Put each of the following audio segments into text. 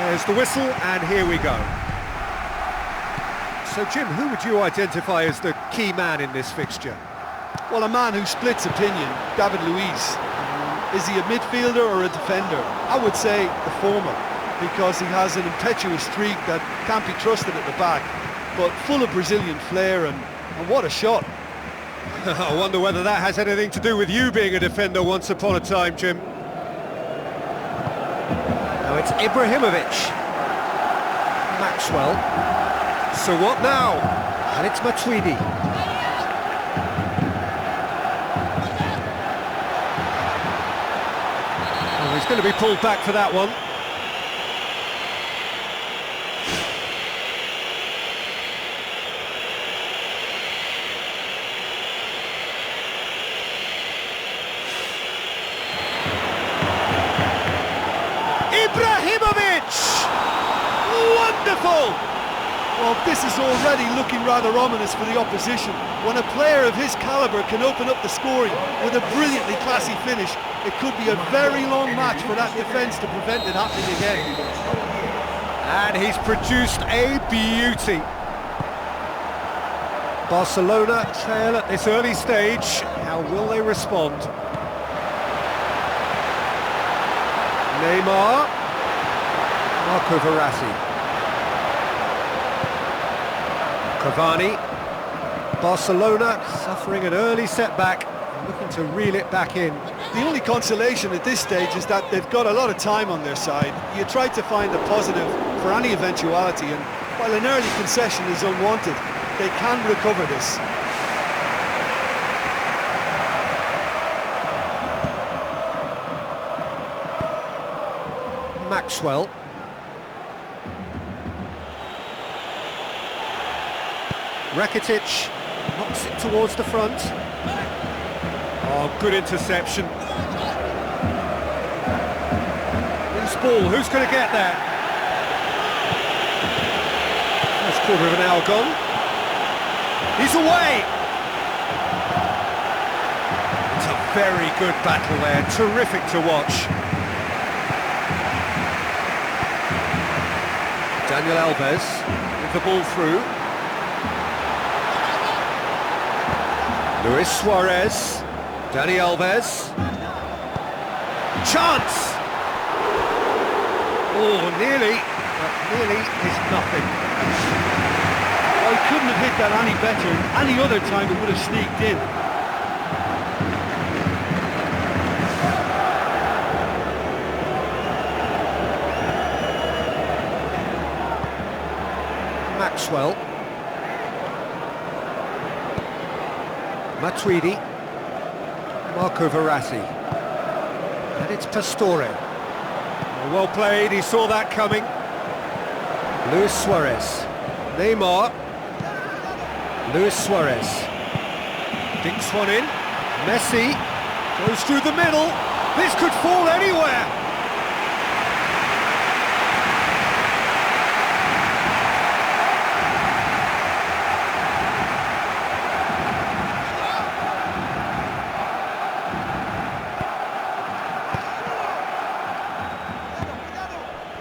There's the whistle, and here we go. So, Jim, who would you identify as the key man in this fixture? Well, a man who splits opinion, David Luiz. Is he a midfielder or a defender? I would say the former, because he has an impetuous streak that can't be trusted at the back, but full of Brazilian flair, and what a shot. I wonder whether that has anything to do with you being a defender once upon a time, Jim. Now it's Ibrahimovic. Maxwell. So what now? And it's Matuidi. Oh, he's going to be pulled back for that one. Ibrahimovic! Wonderful! Well, this is already looking rather ominous for the opposition. When a player of his calibre can open up the scoring with a brilliantly classy finish, it could be a very long match for that defence to prevent it happening again. And he's produced a beauty. Barcelona trail at this early stage. How will they respond? Neymar. Marco Verratti. Cavani. Barcelona suffering an early setback, looking to reel it back in. The only consolation at this stage is that they've got a lot of time on their side. You try to find a positive for any eventuality, and while an early concession is unwanted, they can recover this. Maxwell. Rakitic knocks it towards the front. Oh, good interception. Loose ball, who's going to get there? First quarter of an hour gone. He's away! It's a very good battle there, terrific to watch. Daniel Alves with the ball through. Luis Suarez, Dani Alves, chance! Oh, nearly, but nearly is nothing. Well, he couldn't have hit that any better. Any other time it would have sneaked in. Maxwell. Matuidi, Marco Verratti, and it's Pastore. Well played, he saw that coming. Luis Suarez, Neymar, Luis Suarez, dinks one in, Messi, goes through the middle, this could fall anywhere!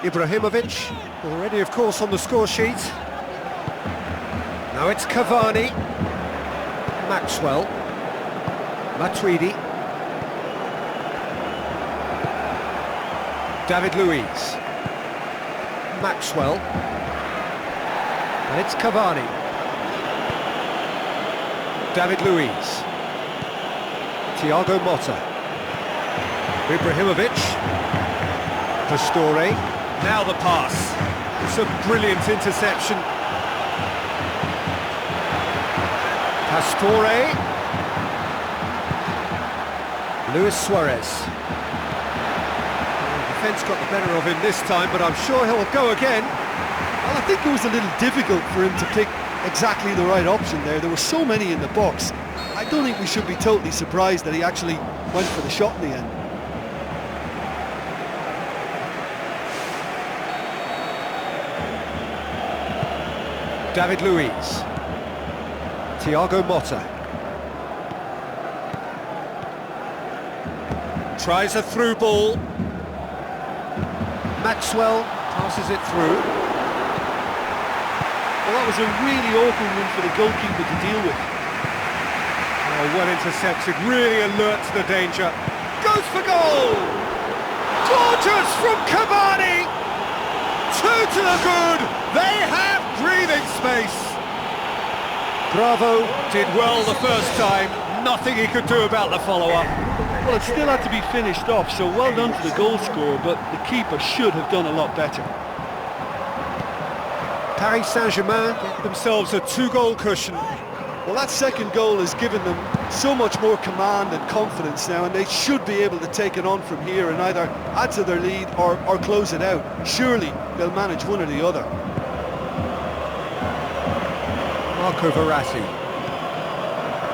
Ibrahimovic, already of course on the score sheet. Now it's Cavani, Maxwell, Matuidi, David Luiz, Maxwell, and it's Cavani, David Luiz, Thiago Motta, Ibrahimovic, Pastore. Now the pass. It's a brilliant interception. Pastore. Luis Suarez. The defence got the better of him this time, but I'm sure he'll go again. Well, I think it was a little difficult for him to pick exactly the right option there. There were so many in the box. I don't think we should be totally surprised that he actually went for the shot in the end. David Luiz, Thiago Motta, tries a through ball, Maxwell Passes it through. Well, that was a really awkward one for the goalkeeper to deal with. Oh, well intercepted, really alert to the danger. Goes for goal! Gorgeous from Cavani! Two to the good! They have breathing space! Bravo did well the first time, nothing he could do about the follow-up. Well, it still had to be finished off, so well done to the goal scorer, but the keeper should have done a lot better. Paris Saint-Germain get themselves a two-goal cushion. Well, that second goal has given them so much more command and confidence now, and they should be able to take it on from here and either add to their lead or close it out. Surely they'll manage one or the other. Marco Verratti.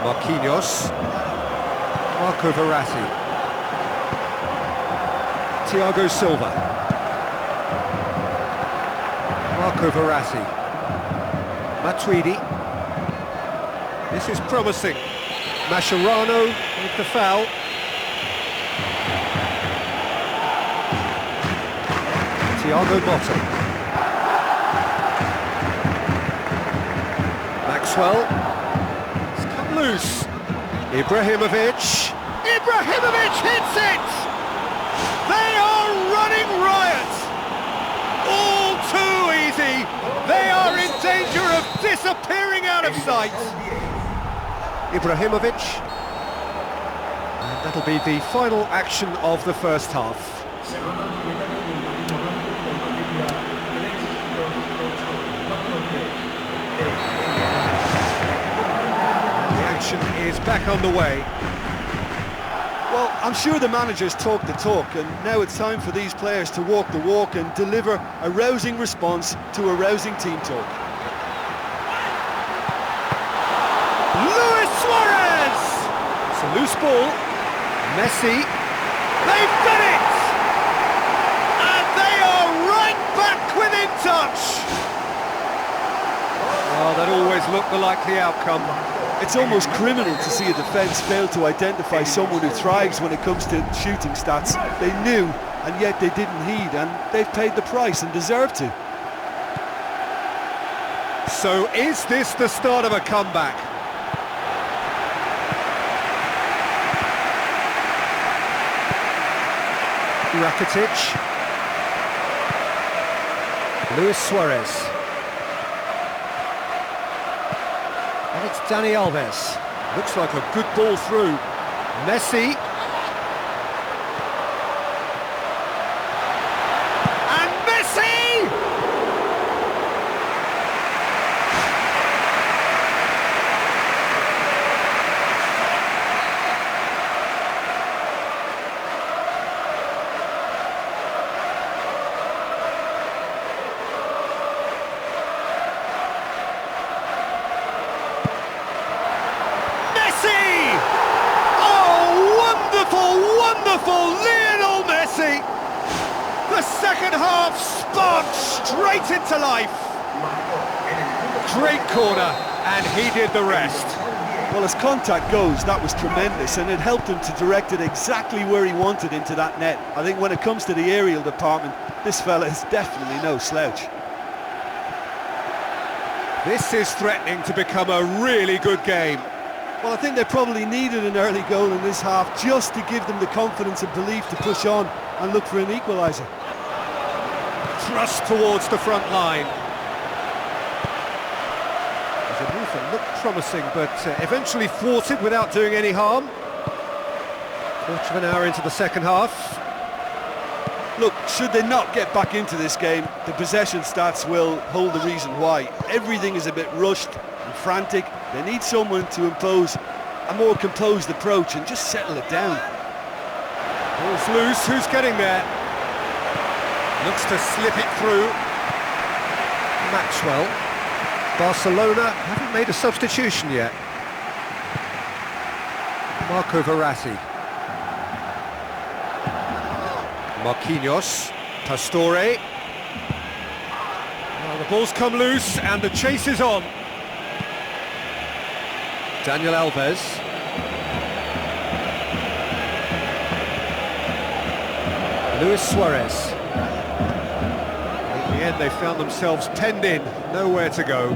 Marquinhos. Marco Verratti. Thiago Silva. Marco Verratti. Matuidi. This is promising. Mascherano with the foul. Thiago Motta. Maxwell. It's come loose. Ibrahimovic. Ibrahimovic hits it! They are running riot! All too easy. They are in danger of disappearing out of sight. Ibrahimovic. And that'll be the final action of the first half. The action is back on the way. Well, I'm sure the managers talk the talk, and now it's time for these players to walk the walk and deliver a rousing response to a rousing team talk. Luis Suarez! It's a loose ball. Messi. They've done it! And they are right back within touch! Oh, that always looked the likely outcome. It's almost criminal to see a defence fail to identify someone who thrives when it comes to shooting stats. They knew, and yet they didn't heed, and they've paid the price and deserve to. So is this the start of a comeback? Rakitic. Luis Suarez. And it's Dani Alves. Looks like a good ball through. Messi. And Messi! Wonderful Lionel Messi! The second half sparked straight into life. Great corner, and he did the rest. Well, as contact goes, that was tremendous, and it helped him to direct it exactly where he wanted into that net. I think when it comes to the aerial department, this fella is definitely no slouch. This is threatening to become a really good game. Well, I think they probably needed an early goal in this half just to give them the confidence and belief to push on and look for an equaliser. Thrust towards the front line. The move that looked promising, but eventually thwarted without doing any harm. Quarter of an hour into the second half. Look, should they not get back into this game, the possession stats will hold the reason why. Everything is a bit rushed and frantic. They need someone to impose a more composed approach and just settle it down. Ball's loose, who's getting there? Looks to slip it through. Maxwell. Barcelona haven't made a substitution yet. Marco Verratti. Marquinhos. Pastore. Well, the ball's come loose and the chase is on. Daniel Alves. Luis Suarez. The In the end, they found themselves penned in, nowhere to go.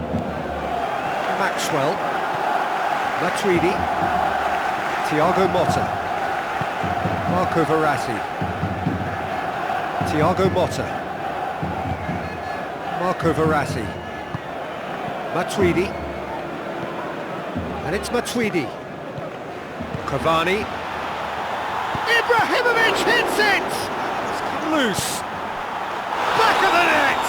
Maxwell, Matuidi, Thiago Motta, Marco Verratti, Thiago Motta, Marco Verratti, Matuidi, and it's Matuidi, Cavani, Ibrahimovic hits it! It's come loose, back of the net!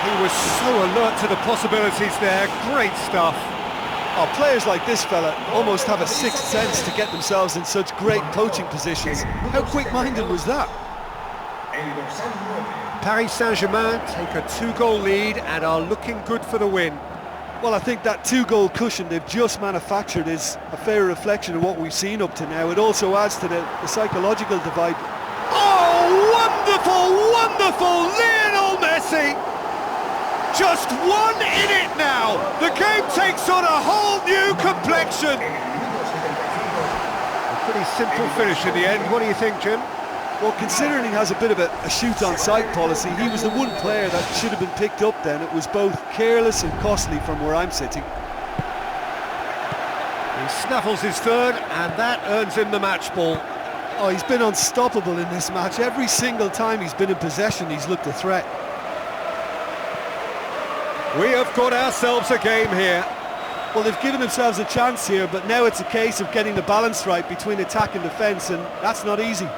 He was so alert to the possibilities there, great stuff. Oh, players like this fella almost have a sixth sense to get themselves in such great poaching positions. How quick-minded was that? Paris Saint-Germain take a 2-goal lead and are looking good for the win. Well, I think that 2-goal cushion they've just manufactured is a fair reflection of what we've seen up to now. It also adds to the psychological divide. Oh, wonderful, wonderful, Lionel Messi! Just one in it now. The game takes on a whole new complexion. A pretty simple finish in the end. What do you think, Jim? Well, considering he has a bit of a shoot-on-sight policy, he was the one player that should have been picked up then. It was both careless and costly from where I'm sitting. He snaffles his third, and that earns him the match ball. Oh, he's been unstoppable in this match. Every single time he's been in possession, he's looked a threat. We have got ourselves a game here. Well, they've given themselves a chance here, but now it's a case of getting the balance right between attack and defence, and that's not easy.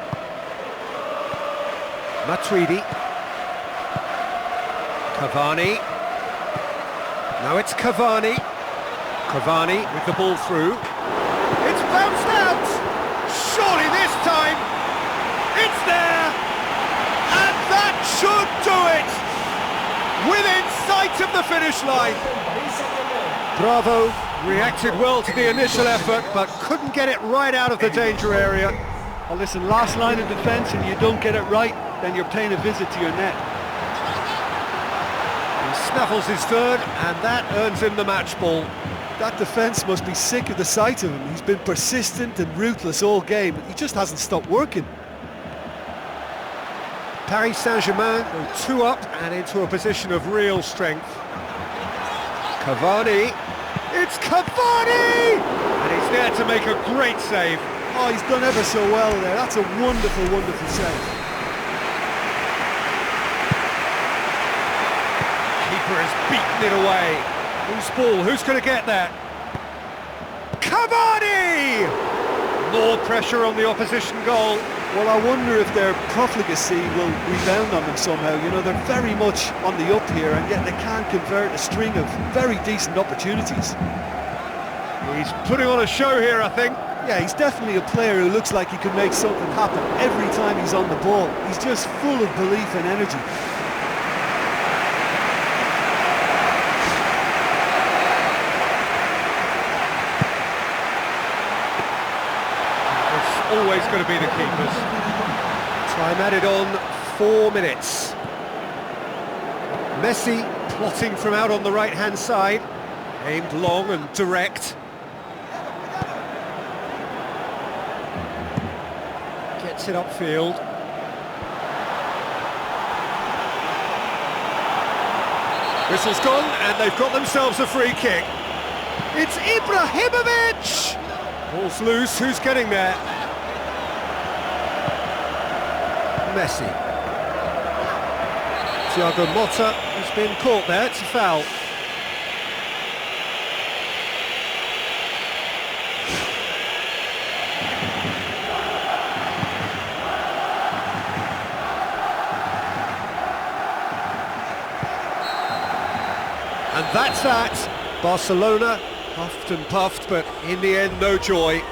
Matuidi. Cavani. Now it's Cavani. Cavani with the ball through. It's bounced out! Surely this time, it's there! And that should do it! Within sight of the finish line. Bravo, reacted well to the initial effort, but couldn't get it right out of the danger area. Well, listen, last line of defence, and you don't get it right, then you're paying a visit to your net. He snaffles his third, and that earns him the match ball. That defence must be sick of the sight of him. He's been persistent and ruthless all game. He just hasn't stopped working. Paris Saint-Germain go 2 up and into a position of real strength. Cavani, it's Cavani! And he's there to make a great save. Oh, he's done ever so well there. That's a wonderful, wonderful save. Keeper has beaten it away. Whose ball? Who's going to get that? Cavani! More pressure on the opposition goal. Well, I wonder if their profligacy will rebound on them somehow. You know, they're very much on the up here, and yet they can't convert a string of very decent opportunities. He's putting on a show here, I think. Yeah, he's definitely a player who looks like he could make something happen every time he's on the ball. He's just full of belief and energy. Always going to be the keepers. Time added on 4 minutes. Messi plotting from out on the right-hand side, aimed long and direct. Gets it upfield. Whistle's gone, and they've got themselves a free kick. It's Ibrahimovic! Ball's loose, who's getting there? Messi. Thiago Motta has been caught there, it's a foul. And that's that. Barcelona puffed and puffed, but in the end no joy.